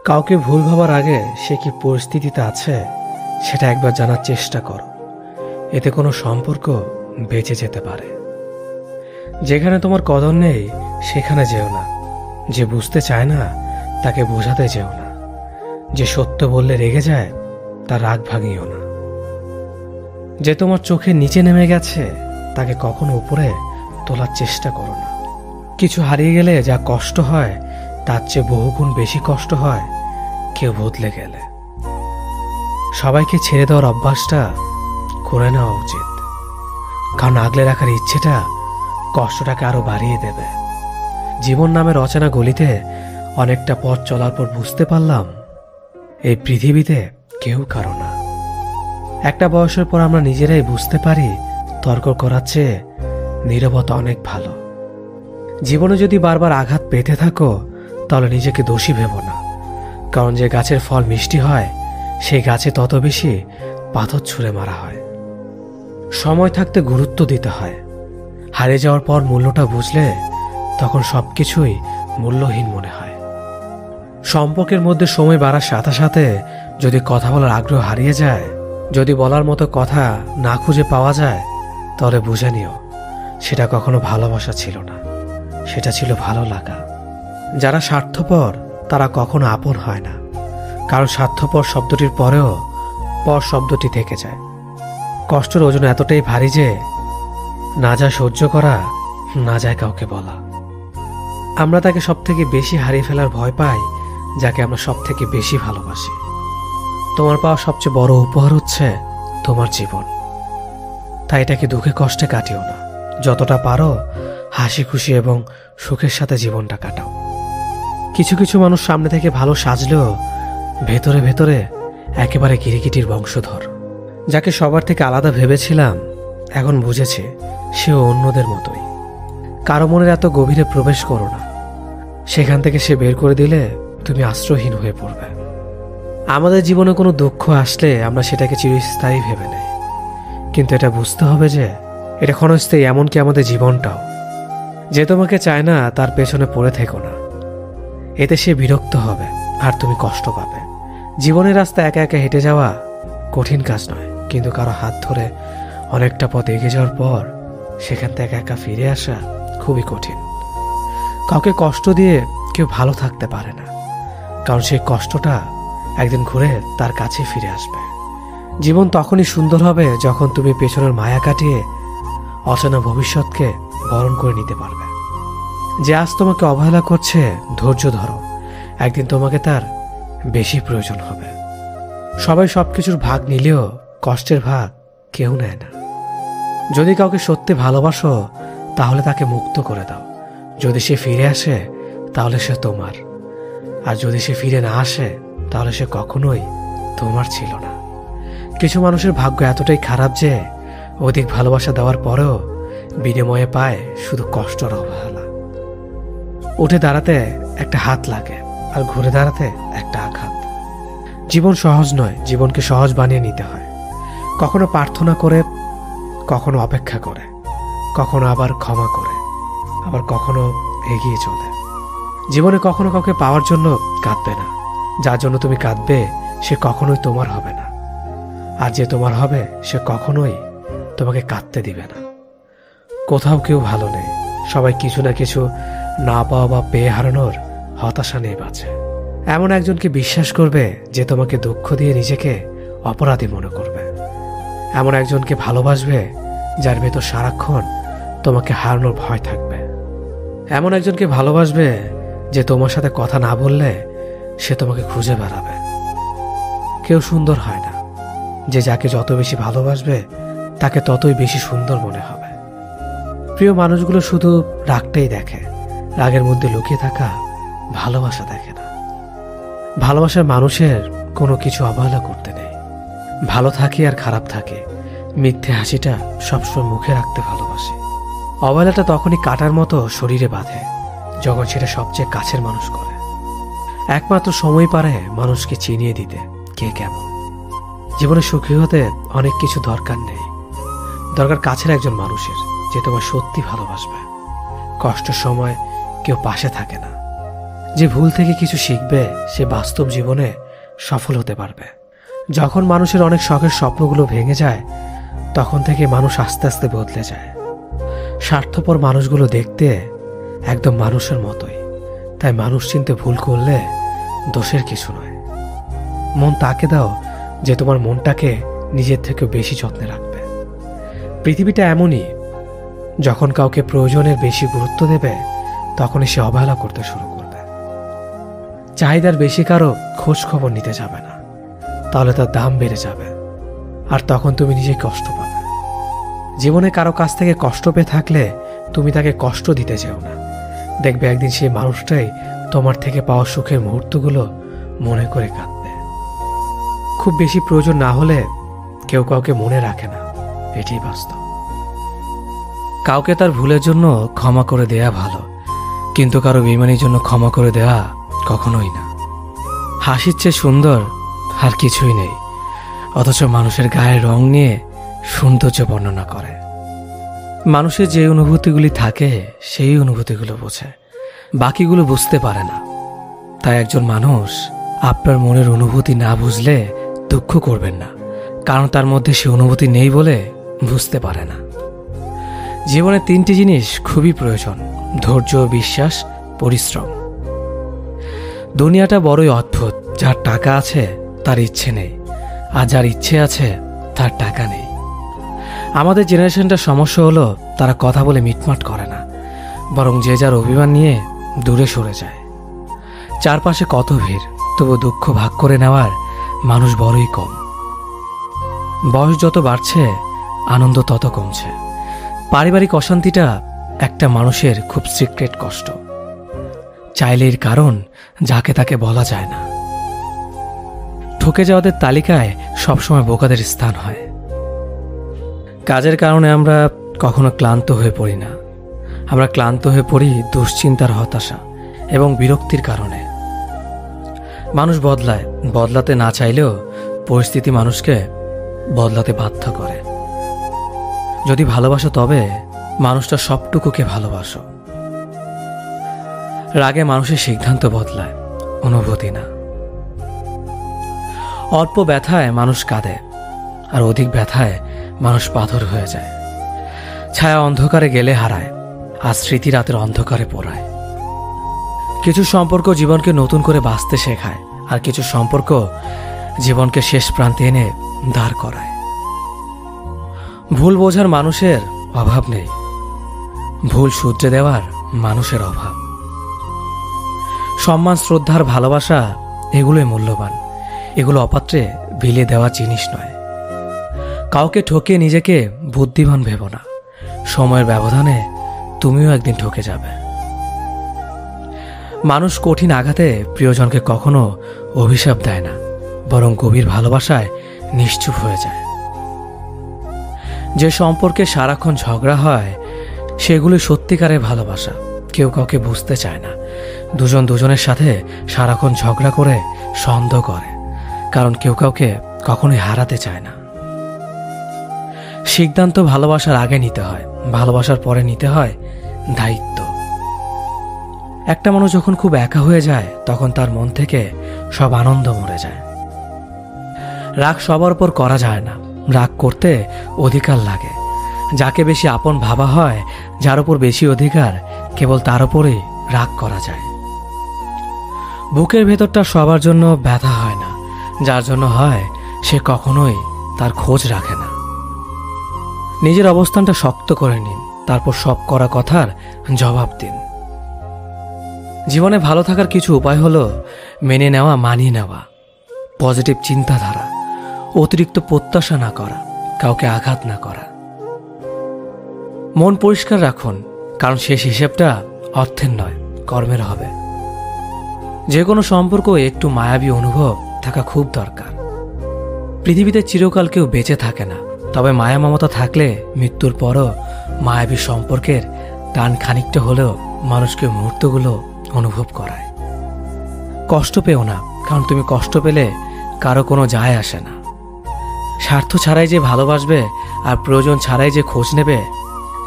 কাউকে ভুল ভাবার আগে সে কি পরিস্থিতিতে আছে সেটা একবার জানার চেষ্টা করো। এতে কোনো সম্পর্ক বেঁচে যেতে পারে। যেখানে তোমার কদর নেই সেখানে যেও না। যে বুঝতে চায় না তাকে বোঝাতে যেও না। যে সত্য বললে রেগে যায় তার রাগ ভাঙিও না। যে তোমার চোখের নিচে নেমে গেছে তাকে কখনো উপরে তোলার চেষ্টা করো না। কিছু হারিয়ে গেলে যা কষ্ট হয় তার চেয়ে বহুগুণ বেশি কষ্ট হয় কেউ বদলে গেলে। সবাইকে ছেড়ে দেওয়ার অভ্যাসটা করে নেওয়া উচিত, কারণ আগলে রাখার ইচ্ছেটা কষ্টটাকে আরো বাড়িয়ে দেবে। জীবন নামের অচেনা গলিতে অনেকটা পথ চলার পর বুঝতে পারলাম এই পৃথিবীতে কেউ কারো না। একটা বয়সের পর আমরা নিজেরাই বুঝতে পারি তর্ক করার চেয়ে নীরবতা অনেক ভালো। জীবনে যদি বারবার আঘাত পেতে থাকো তাহলে নিজেকে দোষী ভেবো না, কারণ যে গাছের ফল মিষ্টি হয় সেই গাছে তত বেশি পাথর ছুঁড়ে মারা হয়। সময় থাকতে গুরুত্ব দিতে হয়। হারিয়ে যাওয়ার পর মূল্যটা বুঝলে তখন সবকিছুই মূল্যহীন মনে হয়। সম্পর্কের মধ্যে সময় বাড়ার সাথে সাথে যদি কথা বলার আগ্রহ হারিয়ে যায়, যদি বলার মতো কথা না খুঁজে পাওয়া যায়, তাহলে বুঝে নিও সেটা কখনো ভালোবাসা ছিল না, সেটা ছিল ভালো লাগা। যারা স্বার্থপর তারা কখনো আপন হয় না, কারণ স্বার্থপর শব্দটির পরেও পর শব্দটি থেকে যায়। কষ্টের ওজন এতটাই ভারী যে না যায় সহ্য করা, না যায় কাউকে বলা। আমরা তাকে সব থেকে বেশি হারিয়ে ফেলার ভয় পাই যাকে আমরা সব থেকে বেশি ভালোবাসি। তোমার পাওয়া সবচেয়ে বড় উপহার হচ্ছে তোমার জীবন। তাই এটাকে দুঃখে কষ্টে কাটিও না। যতটা পারো হাসি খুশি এবং সুখের সাথে জীবনটা কাটাও। কিছু কিছু মানুষ সামনে থেকে ভালো সাজলেও ভেতরে ভেতরে একেবারে গিরিগিটির বংশধর। যাকে সবার থেকে আলাদা ভেবেছিলাম এখন বুঝেছে সেও অন্যদের মতোই। কারো মনের এত গভীরে প্রবেশ করো না, সেখান থেকে সে বের করে দিলে তুমি আশ্রয়হীন হয়ে পড়বে। আমাদের জীবনে কোনো দুঃখ আসলে আমরা সেটাকে চিরস্থায়ী ভেবে নেই, কিন্তু এটা বুঝতে হবে যে এটা ক্ষণস্থায়ী, এমনকি আমাদের জীবনটাও। যে তোমাকে চায় না তার পেছনে পড়ে থেকো না, এতে সে বিরক্ত হবে আর তুমি কষ্ট পাবে। জীবনের রাস্তা একা একা হেঁটে যাওয়া কঠিন কাজ নয়, কিন্তু কারো হাত ধরে অনেকটা পথ এগিয়ে যাওয়ার পর সেখান থেকে একা ফিরে আসা খুবই কঠিন। কাউকে কষ্ট দিয়ে কেউ ভালো থাকতে পারে না, কারণ সেই কষ্টটা একদিন ঘুরে তার কাছে ফিরে আসবে। জীবন তখনই সুন্দর হবে যখন তুমি পেছনের মায়া কাটিয়ে অচেনা ভবিষ্যৎকে বরণ করে নিতে পারবে। যে আজ তোমাকে অবহেলা করছে ধৈর্য ধরো, একদিন তোমাকে তার বেশি প্রয়োজন হবে। সবাই সবকিছুর ভাগ নিলেও কষ্টের ভাগ কেউ নেয় না। যদি কাউকে সত্যি ভালোবাসো তাহলে তাকে মুক্ত করে দাও। যদি সে ফিরে আসে তাহলে সে তোমার, আর যদি সে ফিরে না আসে তাহলে সে কখনোই তোমার ছিল না। কিছু মানুষের ভাগ্য এতটাই খারাপ যে অধিক ভালোবাসা দেওয়ার পরেও বিনিময়ে পায় শুধু কষ্ট আর অবহেলা। উঠে দাঁড়াতে একটা হাত লাগে আর ঘুরে দাঁড়াতে একটা আঘাত। জীবন সহজ নয়, জীবনকে সহজ বানিয়ে নিতে হয়। কখনো প্রার্থনা করে, কখনো অপেক্ষা করে, কখনো আবার ক্ষমা করে, আবার কখনো এগিয়ে চলে। জীবনে কখনো কাউকে পাওয়ার জন্য কাঁদবে না। যার জন্য তুমি কাঁদবে সে কখনোই তোমার হবে না, আর যে তোমার হবে সে কখনোই তোমাকে কাঁদতে দিবে না। কোথাও কেউ ভালো নেই, সবাই কিছু না কিছু না পাওয়া বা পেয়ে হারানোর হতাশা নিয়ে বাঁচে। এমন একজনকে বিশ্বাস করবে যে তোমাকে দুঃখ দিয়ে নিজেকে অপরাধী মনে করবে। এমন একজনকে ভালোবাসবে যার ভেতর সারাক্ষণ তোমাকে হারানোর ভয় থাকবে। এমন একজনকে ভালোবাসবে যে তোমার সাথে কথা না বললে সে তোমাকে খুঁজে বেড়াবে। কেউ সুন্দর হয় না, যে যাকে যত বেশি ভালোবাসবে তাকে ততই বেশি সুন্দর মনে হবে। প্রিয় মানুষগুলো শুধু রাগটাই দেখে, রাগের মধ্যে লুকিয়ে থাকা ভালোবাসা দেখে না। ভালোবাসার মানুষের কোনো কিছু অবহেলা করতে নেই। ভালো থাকে আর খারাপ থাকে, মিথ্যে হাসিটা সবসময় মুখে রাখতে ভালোবাসে। অবহেলাটা তখনই কাটার মতো শরীরে বাঁধে যখন সেটা সবচেয়ে কাছের মানুষ করে। একমাত্র সময় পারে মানুষকে চিনিয়ে দিতে কে কেমন। জীবনে সুখী হতে অনেক কিছু দরকার নেই, দরকার কাছের একজন মানুষের যে তোমার সত্যি ভালোবাসবে। কষ্টের সময় কেউ পাশে থাকে না, যে ভুল থেকে কিছু শিখবে সে বাস্তব জীবনে সফল হতে পারবে। যখন মানুষের অনেক শখের স্বপ্নগুলো ভেঙে যায় তখন থেকে মানুষ আস্তে আস্তে বদলে যায়। স্বার্থপর মানুষগুলো দেখতে একদম মানুষের মতোই, তাই মানুষ চিনতে ভুল করলে দোষের কিছু নয়। মন তাকে দাও যে তোমার মনটাকে নিজের থেকে বেশি যত্নে রাখবে। পৃথিবীটা এমনই, যখন কাউকে প্রয়োজনের বেশি গুরুত্ব দেবে তখনই সে অবহেলা করতে শুরু করবে। চাহিদার বেশি কারো খোঁজ খবর নিতে যাবে না, তাহলে তার দাম বেড়ে যাবে আর তখন তুমি নিজে কষ্ট পাবে। জীবনে কারো কাছ থেকে কষ্ট পেয়ে থাকলে তুমি তাকে কষ্ট দিতে যেও না। দেখবে একদিন সেই মানুষটাই তোমার থেকে পাওয়া সুখের মুহূর্তগুলো মনে করে কাঁদবে। খুব বেশি প্রয়োজন না হলে কেউ কাউকে মনে রাখে না, এটাই বাস্তব। কাউকে তার ভুলের জন্য ক্ষমা করে দেয়া ভালো, কিন্তু কারো বেইমানির জন্য ক্ষমা করে দেয়া কখনোই না। হাসির চেয়ে সুন্দর আর কিছুই নেই, অথচ মানুষের গায়ের রং নিয়ে সৌন্দর্য বর্ণনা করে। মানুষের যে অনুভূতিগুলি থাকে সেই অনুভূতিগুলো বোঝে, বাকিগুলো বুঝতে পারে না। তাই একজন মানুষ আপনার মনের অনুভূতি না বুঝলে দুঃখ করবেন না, কারণ তার মধ্যে সে অনুভূতি নেই বলে বুঝতে পারে না। জীবনে 3টি জিনিস খুবই প্রয়োজন: ধৈর্য, বিশ্বাস, পরিশ্রম। দুনিয়াটা বড়ই অদ্ভুত, যার টাকা আছে তার ইচ্ছে নেই, আর যার ইচ্ছে আছে তার টাকা নেই। আমাদের জেনারেশনটার সমস্যা হলো তারা কথা বলে মিটমাট করে না, বরং যে যার অভিমান নিয়ে দূরে সরে যায়। চারপাশে কত ভিড়, তবু দুঃখ ভাগ করে নেওয়ার মানুষ বড়ই কম। বয়স যত বাড়ছে আনন্দ তত কমছে। পারিবারিক অশান্তিটা একটা মানুষের খুব সিক্রেট কষ্ট, চাইলে এর কারণ যাকে তাকে বলা যায় না। ঠকে যাওয়াদের তালিকায় সবসময় বোকাদের স্থান হয়। কাজের কারণে আমরা কখনো ক্লান্ত হয়ে পড়ি না, আমরা ক্লান্ত হয়ে পড়ি দুশ্চিন্তার, হতাশা এবং বিরক্তির কারণে। মানুষ বদলায়, বদলাতে না চাইলেও পরিস্থিতি মানুষকে বদলাতে বাধ্য করে। যদি ভালোবাসো তবে মানুষটা সবটুকুকে ভালোবাসো। রাগে মানুষের সিদ্ধান্ত বদলায়, অনুভূতি না। অল্প ব্যথায় মানুষ কাঁদে, আর অধিক ব্যথায় মানুষ পাথর হয়ে যায়। ছায়া অন্ধকারে গেলে হারায়, আর স্মৃতি রাতের অন্ধকারে পোড়ায়। কিছু সম্পর্ক জীবনকে নতুন করে বাঁচতে শেখায়, আর কিছু সম্পর্ক জীবনকে শেষ প্রান্তে এনে দাঁড় করায়। ভুল বোঝার মানুষের অভাব নেই, ভুল শুধরে দেওয়ার মানুষের অভাব। সম্মান, শ্রদ্ধার, ভালোবাসা এগুলোই মূল্যবান, এগুলো অপাত্রে বিলিয়ে দেওয়া জিনিস নয়। কাউকে ঠকিয়ে নিজেকে বুদ্ধিমান ভেবো না, সময়ের ব্যবধানে তুমিও একদিন ঠকে যাবে। মানুষ কঠিন আঘাতে প্রিয়জনকে কখনো অভিশাপ দেয় না, বরং গভীর ভালোবাসায় নিশ্চুপ হয়ে যায়। যে সম্পর্কে সারাক্ষণ ঝগড়া হয় সেগুলো সত্যিকারের ভালোবাসা। কেউ কাউকে বুঝতে চায় না, দুজন দুজনের সাথে সারাক্ষণ ঝগড়া করে সন্দেহ করে, কারণ কেউ কাউকে কখনোই হারাতে চায় না। সিদ্ধান্ত ভালোবাসার আগে নিতে হয়, ভালোবাসার পরে নিতে হয় দায়িত্ব। একটা মানুষ যখন খুব একা হয়ে যায় তখন তার মন থেকে সব আনন্দ মরে যায়। রাগ সবার উপর করা যায় না, রাগ করতে অধিকার লাগে। যাকে বেশি আপন ভাবা হয়, যার উপর বেশি অধিকার, কেবল তার উপরেই রাগ করা যায়। বুকের ভেতরটা সবার জন্য ব্যথা হয় না, যার জন্য হয় সে কখনোই তার খোঁজ রাখে না। নিজের অবস্থানটা শক্ত করে নিন, তারপর সব করা কথার জবাব দিন। জীবনে ভালো থাকার কিছু উপায় হলো মেনে নেওয়া, মানিয়ে নেওয়া, পজিটিভ চিন্তাধারা, অতিরিক্ত প্রত্যাশা না করা, কাউকে আঘাত না করা। মন পরিষ্কার রাখুন, কারণ শেষ হিসেবটা অর্থের নয়, কর্মের হবে। যে কোনো সম্পর্ক একটু মায়াবী অনুভব থাকা খুব দরকার। পৃথিবীতে চিরকাল কেউ বেঁচে থাকে না, তবে মায়া মমতা থাকলে মৃত্যুর পরও মায়াবী সম্পর্কের টান খানিকটা হলেও মানুষকে মুহূর্তগুলো অনুভব করায়। কষ্ট পেও না, কারণ তুমি কষ্ট পেলে কারো কোনো যায় আসে না। স্বার্থ ছাড়াই যে ভালোবাসবে আর প্রয়োজন ছাড়াই যে খোঁজ নেবে,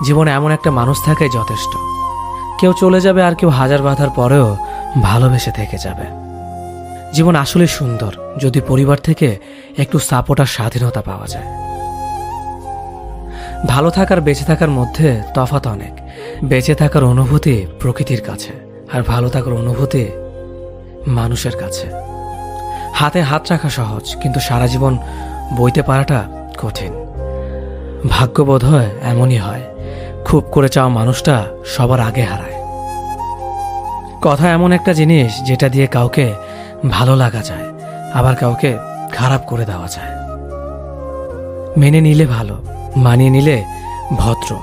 জীবনে এমন একটা মানুষ থাকাই যথেষ্ট। কেউ চলে যাবে আর কেউ হাজার বাধার পরেও ভালোবেসে থেকে যাবে। জীবন আসলে সুন্দর যদি পরিবার থেকে একটু সাপোর্ট আর স্বাধীনতা পাওয়া যায়। ভালো থাকার বেঁচে থাকার মধ্যে তফাৎ অনেক। বেঁচে থাকার অনুভূতি প্রকৃতির কাছে, আর ভালো থাকার অনুভূতি মানুষের কাছে। হাতে হাত রাখা সহজ, কিন্তু সারা জীবন বইতে পারাটা কঠিন। ভাগ্য বোধ হয় এমনই হয়, খুব করে চাওয়া মানুষটা সবার আগে হারায়। কথা এমন একটা জিনিস যেটা দিয়ে কাউকে ভালো লাগা যায়, আবার কাউকে খারাপ করে দেওয়া যায়। মেনে নিলে ভালো, মানিয়ে নিলে ভদ্র,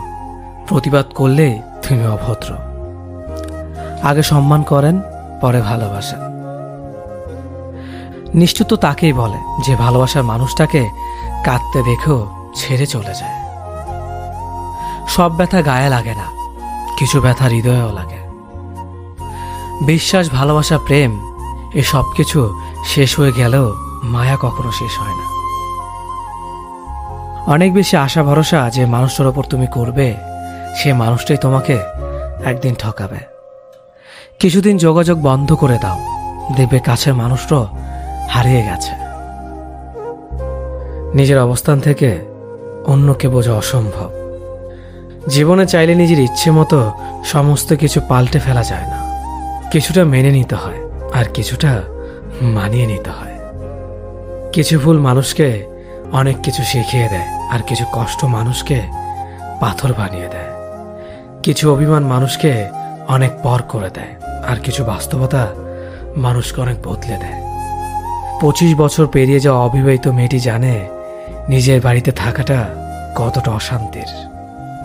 প্রতিবাদ করলে তুমি অভদ্র। আগে সম্মান করেন, পরে ভালোবাসেন। নিশ্চিত তাকেই বলে যে ভালোবাসার মানুষটাকে কাঁদতে দেখেও ছেড়ে চলে যায়। সব ব্যথা গায়ে লাগে না, কিছু ব্যথা হৃদয়েও লাগে। বিশ্বাস, ভালোবাসা, প্রেম এ সব কিছু শেষ হয়ে গেলেও মায়া কখনো শেষ হয় না। অনেক বেশি আশা ভরসা যে মানুষটার ওপর তুমি করবে, সে মানুষটাই তোমাকে একদিন ঠকাবে। কিছুদিন যোগাযোগ বন্ধ করে দাও, দেখবে কাছের মানুষটাও হারিয়ে গেছে। নিজের অবস্থান থেকে অন্যকে বোঝা অসম্ভব। জীবনে চাইলে নিজের ইচ্ছে মতো সমস্ত কিছু পাল্টে ফেলা যায় না। কিছুটা মেনে নিতে হয়, আর কিছুটা মানিয়ে নিতে হয়। কিছু ভুল মানুষকে অনেক কিছু শিখিয়ে দেয়, আর কিছু কষ্ট মানুষকে পাথর বানিয়ে দেয়। কিছু অভিমান মানুষকে অনেক পর করে দেয়, আর কিছু বাস্তবতা মানুষকে অনেক বদলে দেয়। 25 বছর পেরিয়ে যাওয়া অবিবাহিত মেয়েটি জানে নিজের বাড়িতে থাকাটা কতটা অশান্তির।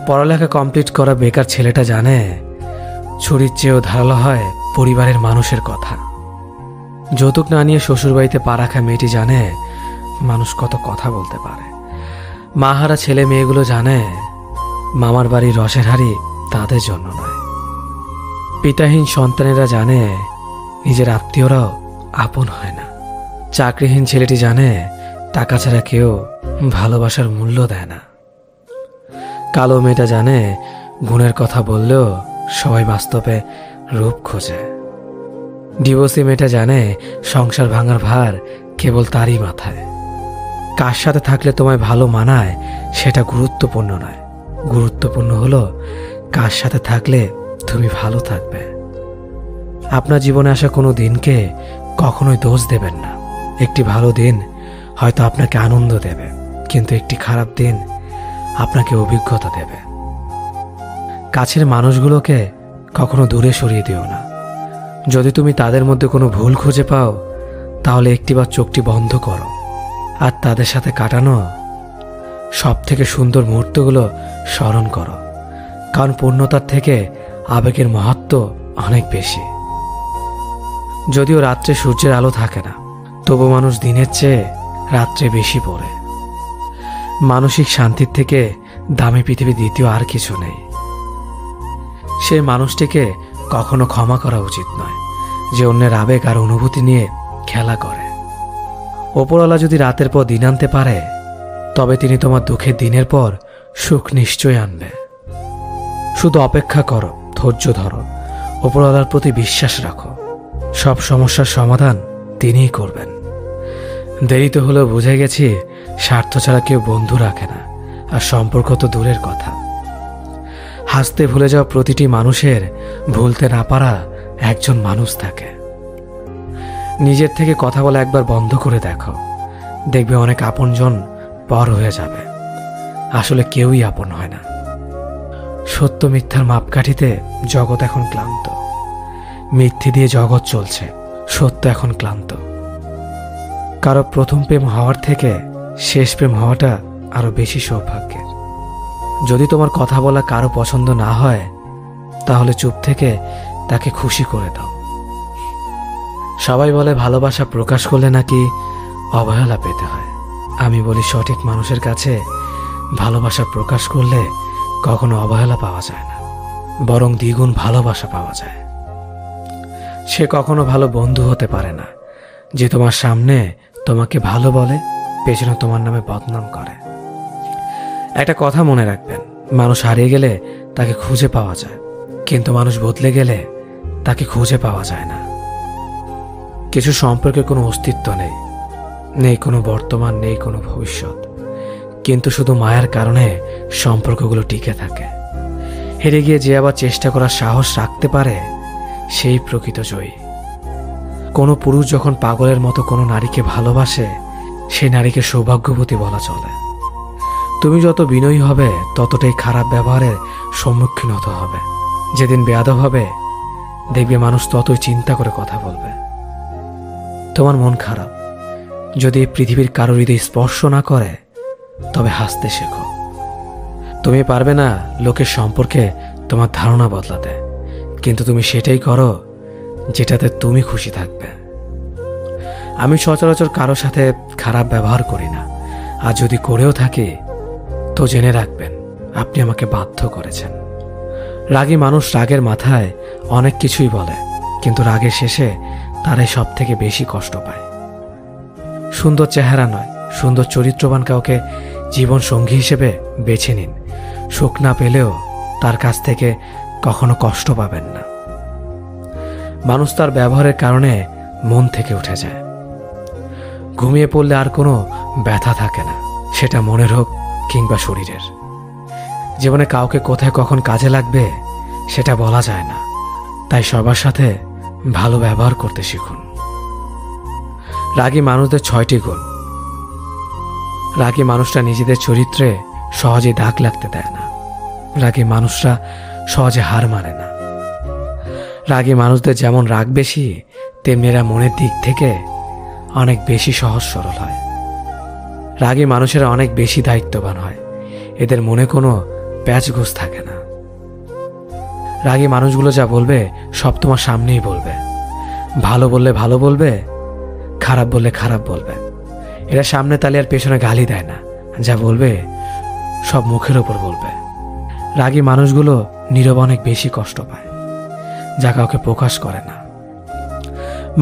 পড়ালেখা কমপ্লিট করা বেকার ছেলেটা জানে ছুরির চেয়েও ধারালো হয় পরিবারের মানুষের কথা। যৌতুক না নিয়ে শ্বশুরবাড়িতে পা রাখা মেয়েটি জানে মানুষ কত কথা বলতে পারে। মাহারা ছেলে মেয়েগুলো জানে মামার বাড়ির রসের হাড়ি তাদের জন্য নয়। পিতাহীন সন্তানেরা জানে নিজের আত্মীয়রাও আপন হয় না। চাকরিহীন ছেলেটি জানে টাকা ছাড়া কেউ ভালোবাসার মূল্য দেয় না। কালো মেয়েটা জানে গুণের কথা বললেও সবাই বাস্তবে রূপ খোঁজে। ডিভোর্সি মেয়েটা জানে সংসার ভাঙার ভার কেবল তারই মাথায়। কার সাথে থাকলে তোমায় ভালো মানায় সেটা গুরুত্বপূর্ণ নয়, গুরুত্বপূর্ণ হলো কার সাথে থাকলে তুমি ভালো থাকবে। আপনার জীবনে আসা কোনো দিনকে কখনোই দোষ দেবেন না। একটি ভালো দিন হয়তো আপনাকে আনন্দ দেবে, কিন্তু একটি খারাপ দিন আপনাকে অভিজ্ঞতা দেবে। কাছের মানুষগুলোকে কখনো দূরে সরিয়ে দিও না। যদি তুমি তাদের মধ্যে কোনো ভুল খুঁজে পাও, তাহলে একটিবার চোখটি বন্ধ করো আর তাদের সাথে কাটানো সব থেকে সুন্দর মুহূর্তগুলো স্মরণ করো। কারণ পূর্ণতার থেকে আবেগের মাহাত্ম্য অনেক বেশি। যদিও রাত্রে সূর্যের আলো থাকে না, তবু মানুষ দিনের চেয়ে রাত্রে বেশি পড়ে। মানসিক শান্তির থেকে দামি পৃথিবী দ্বিতীয় আর কিছু নেই। সেই মানুষটিকে কখনো ক্ষমা করা উচিত নয় যে অন্যের আবেগ আর অনুভূতি নিয়ে খেলা করে। ওপরওয়ালা যদি রাতের পর দিন আনতে পারে, তবে তিনি তোমার দুঃখের দিনের পর সুখ নিশ্চয় আনবে। শুধু অপেক্ষা করো, ধৈর্য ধরো, ওপরওয়ালার প্রতি বিশ্বাস রাখো। সব সমস্যার সমাধান তিনিই করবেন। দেরিতে হলেও বুঝে গেছি স্বার্থ ছাড়া কেউ বন্ধু রাখে না, আর সম্পর্ক তো দূরের কথা। হাসতে ভুলে যাওয়া প্রতিটি মানুষের ভুলতে না পারা একজন মানুষ থাকে। নিজের থেকে কথা বলা একবার বন্ধ করে দেখো, দেখবে অনেক আপনজন পর হয়ে যাবে। আসলে কেউই আপন হয় না। সত্য মিথ্যার মাপকাঠিতে জগৎ এখন ক্লান্ত। মিথ্যে দিয়ে জগৎ চলছে, সত্য এখন ক্লান্ত। কারো প্রথম প্রেম হওয়ার থেকে শেষ প্রেম হওয়াটা আরো বেশি সৌভাগ্যের। যদি তোমার কথা বলা কারো পছন্দ না হয়, তাহলে চুপ থেকে তাকে খুশি করে দাও। সবাই বলে ভালোবাসা প্রকাশ করলে নাকি অবহেলা পেতে হয়। আমি বলি সঠিক মানুষের কাছে ভালোবাসা প্রকাশ করলে কখনো অবহেলা পাওয়া যায় না, বরং দ্বিগুণ ভালোবাসা পাওয়া যায়। সে কখনো ভালো বন্ধু হতে পারে না যে তোমার সামনে তোমাকে ভালো বলে, পেছনে তোমার নামে বদনাম করে। একটা কথা মনে রাখবেন, মানুষ হারিয়ে গেলে তাকে খুঁজে পাওয়া যায়, কিন্তু মানুষ বদলে গেলে তাকে খুঁজে পাওয়া যায় না। কিছু সম্পর্কে কোনো অস্তিত্ব নেই, নেই কোনো বর্তমান, নেই কোনো ভবিষ্যৎ, কিন্তু শুধু মায়ার কারণে সম্পর্কগুলো টিকে থাকে। হেরে গিয়ে যে আবার চেষ্টা করার সাহস রাখতে পারে সেই প্রকৃত জয়ী। কোনো পুরুষ যখন পাগলের মতো কোনো নারীকে ভালোবাসে, সেই নারীকে সৌভাগ্যবতী বলা চলে। তুমি যত বিনয়ী হবে ততটাই খারাপ ব্যবহারের সম্মুখীন হতে হবে। যেদিন বেয়াদব হবে দেখবে মানুষ ততই চিন্তা করে কথা বলবে। তোমার মন খারাপ, যদি পৃথিবীর কারোর হৃদয় স্পর্শ না করে তবে হাসতে শেখো। তুমি পারবে না লোকের সম্পর্কে তোমার ধারণা বদলাতে, কিন্তু তুমি সেটাই করো যেটাতে তুমি খুশি থাকবে। আমি সচরাচর কারো সাথে খারাপ ব্যবহার করি না, আর যদি করেও থাকি তো জেনে রাখবেন আপনি আমাকে বাধ্য করেছেন। রাগী মানুষ রাগের মাথায় অনেক কিছুই বলে, কিন্তু রাগের শেষে তারাই সব থেকে বেশি কষ্ট পায়। সুন্দর চেহারা নয়, সুন্দর চরিত্রবান কাউকে জীবন সঙ্গী হিসেবে বেছে নিন। সুখ না পেলেও তার কাছ থেকে কখনো কষ্ট পাবেন না। মানুষ তার ব্যবহারের কারণে মন থেকে উঠে যায়। ঘুমিয়ে পড়লে আর কোনো ব্যথা থাকে না, সেটা মনের হোক কিংবা শরীরের। জীবনে কাউকে কোথায় কখন কাজে লাগবে সেটা বলা যায় না, তাই সবার সাথে ভালো ব্যবহার করতে শিখুন। রাগী মানুষদের 6টি গুণ। রাগী মানুষরা নিজেদের চরিত্রে সহজে দাগ লাগতে দেয় না। রাগী মানুষরা সহজে হার মানে না। রাগী মানুষদের যেমন রাগ বেশি, তেমনি এরা মনের দিক থেকে অনেক বেশি সহজ সরল হয়। রাগী মানুষেরা অনেক বেশি দায়িত্ববান হয়, এদের মনে কোনো প্যাচগোছ থাকে না। রাগী মানুষগুলো যা বলবে সব তোমার সামনেই বলবে। ভালো বললে ভালো বলবে, খারাপ বললে খারাপ বলবে। এরা সামনে তালে আর পেছনে গালি দেয় না, যা বলবে সব মুখের ওপর বলবে। রাগী মানুষগুলো নীরবে অনেক বেশি কষ্ট পায়, যা কাউকে প্রকাশ করে না।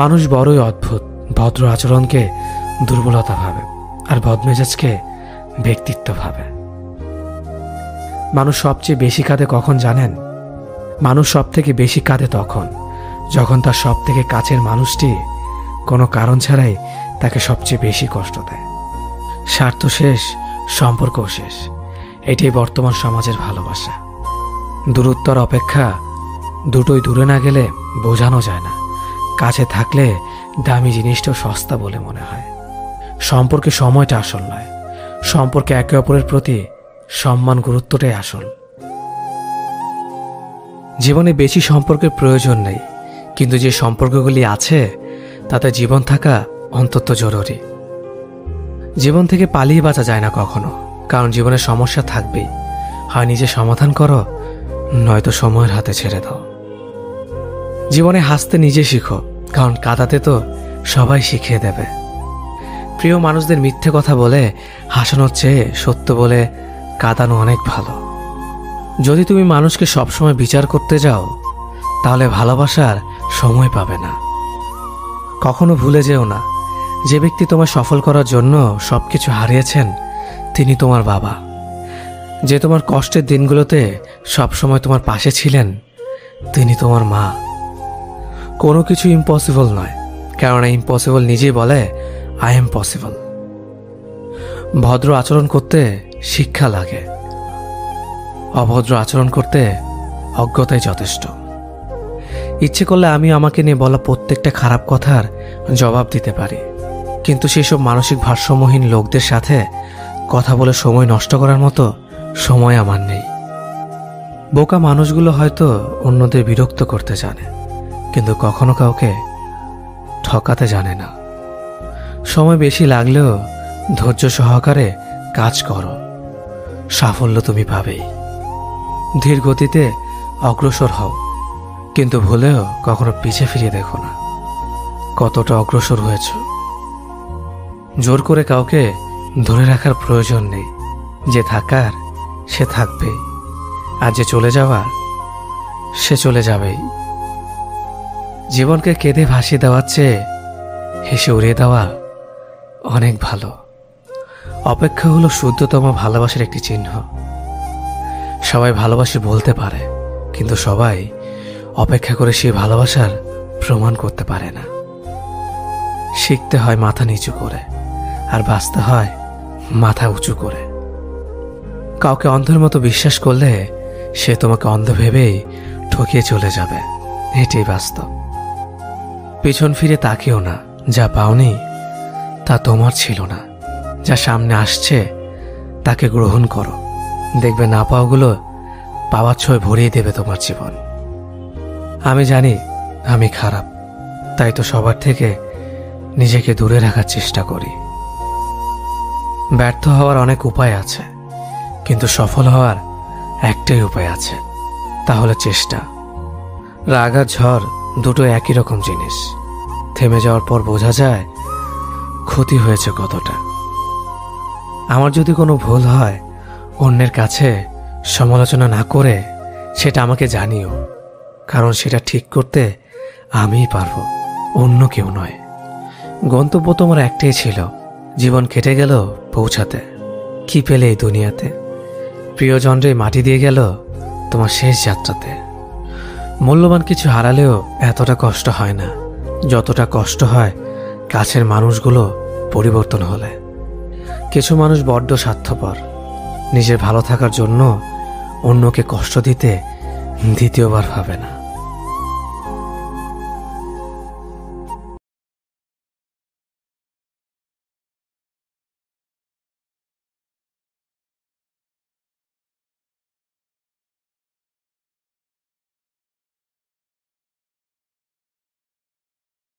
মানুষ বড়ই অদ্ভুত, ভদ্র আচরণকে দুর্বলতা ভাবে আর বদমেজাজকে ব্যক্তিত্ব ভাবে। মানুষ সবচেয়ে বেশি কাঁদে কখন জানেন? মানুষ সব থেকে বেশি কাঁদে তখন যখন তার সব থেকে কাছের মানুষটি কোনো কারণ ছাড়াই তাকে সবচেয়ে বেশি কষ্ট দেয়। স্বার্থ শেষ, সম্পর্কও শেষ, এটাই বর্তমান সমাজের ভালোবাসা। দূরত্বর অপেক্ষা দুটোই দূরে না গেলে বোঝানো যায় না, কাছে থাকলে দামি জিনিসটাও সস্তা বলে মনে হয়। সম্পর্কে সময়টা আসল নয়, সম্পর্কে একে অপরের প্রতি সম্মান গুরুত্বটাই আসল। জীবনে বেশি সম্পর্কের প্রয়োজন নেই, কিন্তু যে সম্পর্কগুলি আছে তাতে জীবন থাকা অন্তত জরুরি। জীবন থেকে পালিয়ে বাঁচা যায় না কখনো, কারণ জীবনে সমস্যা থাকবেই। হয় নিজে সমাধান করো, নয়তো সময়ের হাতে ছেড়ে দাও। জীবনে হাসতে নিজে শিখো, কারণ কাঁদাতে তো সবাই শিখিয়ে দেবে। প্রিয় মানুষদের মিথ্যে কথা বলে হাসানোর চেয়ে সত্য বলে কাঁদানো অনেক ভালো। যদি তুমি মানুষকে সবসময় বিচার করতে যাও তাহলে ভালোবাসার সময় পাবে না। কখনো ভুলে যেও না, যে ব্যক্তি তোমায় সফল করার জন্য সবকিছু হারিয়েছেন তিনি তোমার বাবা। যে তোমার কষ্টের দিনগুলোতে সবসময় তোমার পাশে ছিলেন তিনি তোমার মা। কোনো কিছু ইম্পসিবল নয়, কেননা ইম্পসিবল নিজেই বলে আই এম পসিবল। ভদ্র আচরণ করতে শিক্ষা লাগে, অভদ্র আচরণ করতে অজ্ঞতাই যথেষ্ট। ইচ্ছে করলে আমি আমাকে নিয়ে বলা প্রত্যেকটা খারাপ কথার জবাব দিতে পারি, কিন্তু সেসব মানসিক ভারসাম্যহীন লোকদের সাথে কথা বলে সময় নষ্ট করার মতো সময় আমার নেই। বোকা মানুষগুলো হয়তো অন্যদের বিরক্ত করতে জানে, কিন্তু কখনো কাউকে ঠকাতে জানে না। সময় বেশি লাগলেও ধৈর্য সহকারে কাজ করো, সাফল্য তুমি পাবেই। ধীর গতিতে অগ্রসর হও, কিন্তু ভুলেও কখনো পিছে ফিরিয়ে দেখো না কতটা অগ্রসর হয়েছ। জোর করে কাউকে ধরে রাখার প্রয়োজন নেই, যে থাকার সে থাকবেই, আর যে চলে যাওয়ার সে চলে যাবেই। জীবনকে কেঁদে ভাসিয়ে দেওয়ার চেয়ে হেসে উড়িয়ে দেওয়া অনেক ভালো। অপেক্ষা হলো শুদ্ধতম ভালোবাসার একটি চিহ্ন। সবাই ভালোবাসি বলতে পারে, কিন্তু সবাই অপেক্ষা করে সেই ভালোবাসার প্রমাণ করতে পারে না। শিখতে হয় মাথা নিচু করে, আর বাঁচতে হয় মাথা উঁচু করে। কাউকে অন্ধের মতো বিশ্বাস করলে সে তোমাকে অন্ধ ভেবেই ঠকিয়ে চলে যাবে, এটাই বাস্তব। পিছন ফিরে তাকিও না, যা পাওনি তা তোমার ছিল না। যা সামনে আসছে তাকে গ্রহণ করো, দেখবে না পাওয়াগুলো পাওয়ার ছোঁয় ভরিয়ে দেবে তোমার জীবন। আমি জানি আমি খারাপ, তাই তো সবার থেকে নিজেকে দূরে রাখার চেষ্টা করি। ব্যর্থ হওয়ার অনেক উপায় আছে, কিন্তু সফল হওয়ার একটাই উপায় আছে, তা হলো চেষ্টা। রাগ আর ঝড় দুটো একই রকম জিনিস, থেমে যাওয়ার পর বোঝা যায় ক্ষতি হয়েছে কতটা। আমার যদি কোনো ভুল হয়, অন্যের কাছে সমালোচনা না করে সেটা আমাকে জানিও, কারণ সেটা ঠিক করতে আমিই পারবো, অন্য কেউ নয়। গন্তব্য তোমার একটাই ছিল, জীবন কেটে গেল পৌঁছাতে। কি পেলে এই দুনিয়াতে? প্রিয়জনরে মাটি দিয়ে গেল তোমার শেষ যাত্রাতে। মূল্যবান কিছু হারালেও এতটা কষ্ট হয় না যতটা কষ্ট হয় কাছের মানুষগুলো পরিবর্তন হলে। কিছু মানুষ বড্ড স্বার্থপর, নিজের ভালো থাকার জন্য অন্যকে কষ্ট দিতে দ্বিতীয়বার ভাবে না।